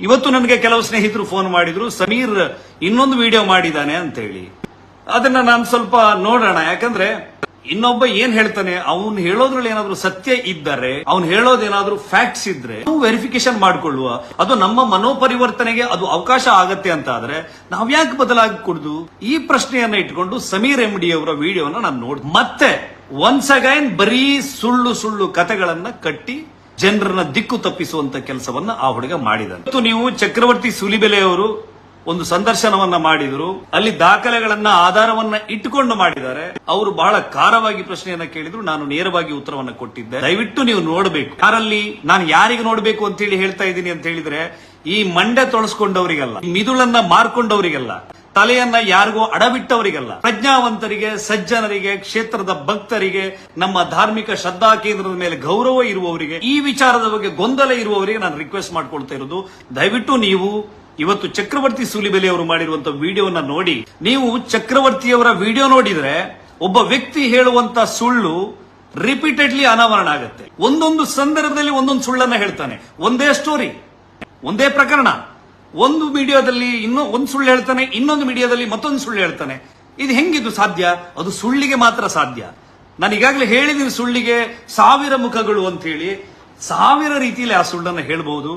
ಇವತ್ತು ನನಗೆ ಕೆಲವು ಸ್ನೇಹಿತರು ಫೋನ್ ಮಾಡಿದ್ರು, ಸಮೀರ್ ಇನ್ನೊಂದು ವಿಡಿಯೋ ಮಾಡಿದಾನೆ ಅಂತ ಹೇಳಿ. ಅದನ್ನ ನಾನು ಸ್ವಲ್ಪ ನೋಡೋಣ. ಯಾಕಂದ್ರೆ ಇನ್ನೊಬ್ಬ ಏನ್ ಹೇಳ್ತಾನೆ, ಅವ್ನು ಹೇಳೋದ್ರಲ್ಲಿ ಏನಾದ್ರೂ ಸತ್ಯ ಇದ್ದರೆ, ಅವ್ನು ಹೇಳೋದೇನಾದ್ರೂ ಫ್ಯಾಕ್ಟ್ಸ್ ಇದ್ರೆ ನಾವು ವೆರಿಫಿಕೇಶನ್ ಮಾಡ್ಕೊಳ್ಳುವ. ಅದು ನಮ್ಮ ಮನೋಪರಿವರ್ತನೆಗೆ ಅದು ಅವಕಾಶ ಆಗತ್ತೆ ಅಂತ ಆದ್ರೆ ನಾವ್ ಯಾಕೆ ಬದಲಾಗಕೂಡದು? ಈ ಪ್ರಶ್ನೆಯನ್ನ ಇಟ್ಕೊಂಡು ಸಮೀರ್ MD ಅವರ ವಿಡಿಯೋನ ನಾನು ನೋಡಿ ಮತ್ತೆ ಒನ್ಸ್ ಅಗೈನ್ ಬರೀ ಸುಳ್ಳು ಸುಳ್ಳು ಕಥೆಗಳನ್ನ ಕಟ್ಟಿ ಜನರನ್ನ ದಿಕ್ಕು ತಪ್ಪಿಸುವಂತ ಕೆಲಸವನ್ನ ಆ ಹುಡುಗ ಮಾಡಿದ್ದಾನೆ. ಇವತ್ತು ನೀವು ಚಕ್ರವರ್ತಿ ಸೂಲಿಬೆಲೆ ಅವರು ಒಂದು ಸಂದರ್ಶನವನ್ನ ಮಾಡಿದ್ರು, ಅಲ್ಲಿ ದಾಖಲೆಗಳನ್ನ ಆಧಾರವನ್ನ ಇಟ್ಟುಕೊಂಡು ಮಾಡಿದ್ದಾರೆ. ಅವರು ಬಹಳ ಖಾರವಾಗಿ ಪ್ರಶ್ನೆಯನ್ನ ಕೇಳಿದ್ರು, ನಾನು ನೇರವಾಗಿ ಉತ್ತರವನ್ನ ಕೊಟ್ಟಿದ್ದೆ. ದಯವಿಟ್ಟು ನೀವು ನೋಡಬೇಕು. ಯಾರಲ್ಲಿ ನಾನು ಯಾರಿಗೆ ನೋಡಬೇಕು ಅಂತ ಹೇಳಿ ಹೇಳ್ತಾ ಇದ್ದೀನಿ ಅಂತ ಹೇಳಿದ್ರೆ, ಈ ಮಂಡೆ ತೊಳಸ್ಕೊಂಡವರಿಗಲ್ಲ, ಮಿದುಳನ್ನ ಮಾರ್ಕೊಂಡವರಿಗಲ್ಲ, ತಲೆಯನ್ನ ಯಾರಿಗೋ ಅಡಬಿಟ್ಟವರಿಗಲ್ಲ, ಪ್ರಜ್ಞಾವಂತರಿಗೆ, ಸಜ್ಜನರಿಗೆ, ಕ್ಷೇತ್ರದ ಭಕ್ತರಿಗೆ, ನಮ್ಮ ಧಾರ್ಮಿಕ ಶ್ರದ್ಧಾ ಕೇಂದ್ರದ ಮೇಲೆ ಗೌರವ ಇರುವವರಿಗೆ, ಈ ವಿಚಾರದ ಬಗ್ಗೆ ಗೊಂದಲ ಇರುವವರಿಗೆ ನಾನು ರಿಕ್ವೆಸ್ಟ್ ಮಾಡ್ಕೊಳ್ತಾ ಇರೋದು, ದಯವಿಟ್ಟು ನೀವು ಇವತ್ತು ಚಕ್ರವರ್ತಿ ಸೂಲಿಬೆಲೆ ಅವರು ಮಾಡಿರುವಂತಹ ವಿಡಿಯೋನ ನೋಡಿ. ನೀವು ಚಕ್ರವರ್ತಿಯವರ ವಿಡಿಯೋ ನೋಡಿದ್ರೆ ಒಬ್ಬ ವ್ಯಕ್ತಿ ಹೇಳುವಂತ ಸುಳ್ಳು ರಿಪೀಟೆಡ್ಲಿ ಅನಾವರಣ ಆಗುತ್ತೆ. ಒಂದೊಂದು ಸಂದರ್ಭದಲ್ಲಿ ಒಂದೊಂದು ಸುಳ್ಳನ್ನ ಹೇಳ್ತಾನೆ. ಒಂದೇ ಸ್ಟೋರಿ, ಒಂದೇ ಪ್ರಕರಣ, ಒಂದು ವಿಡಿಯೋದಲ್ಲಿ ಒಂದು ಸುಳ್ಳು ಹೇಳ್ತಾನೆ, ಇನ್ನೊಂದು ವಿಡಿಯೋದಲ್ಲಿ ಮತ್ತೊಂದು ಸುಳ್ಳು ಹೇಳ್ತಾನೆ. ಇದು ಹೆಂಗಿದು ಸಾಧ್ಯ? ಅದು ಸುಳ್ಳಿಗೆ ಮಾತ್ರ ಸಾಧ್ಯ. ನಾನು ಈಗಾಗಲೇ ಹೇಳಿದ್ದೀನಿ, ಸುಳ್ಳಿಗೆ 1000 ಮುಖಗಳು ಅಂತ ಹೇಳಿ 1000 ರೀತಿಯಲ್ಲಿ ಆ ಸುಳ್ಳನ್ನು ಹೇಳಬಹುದು.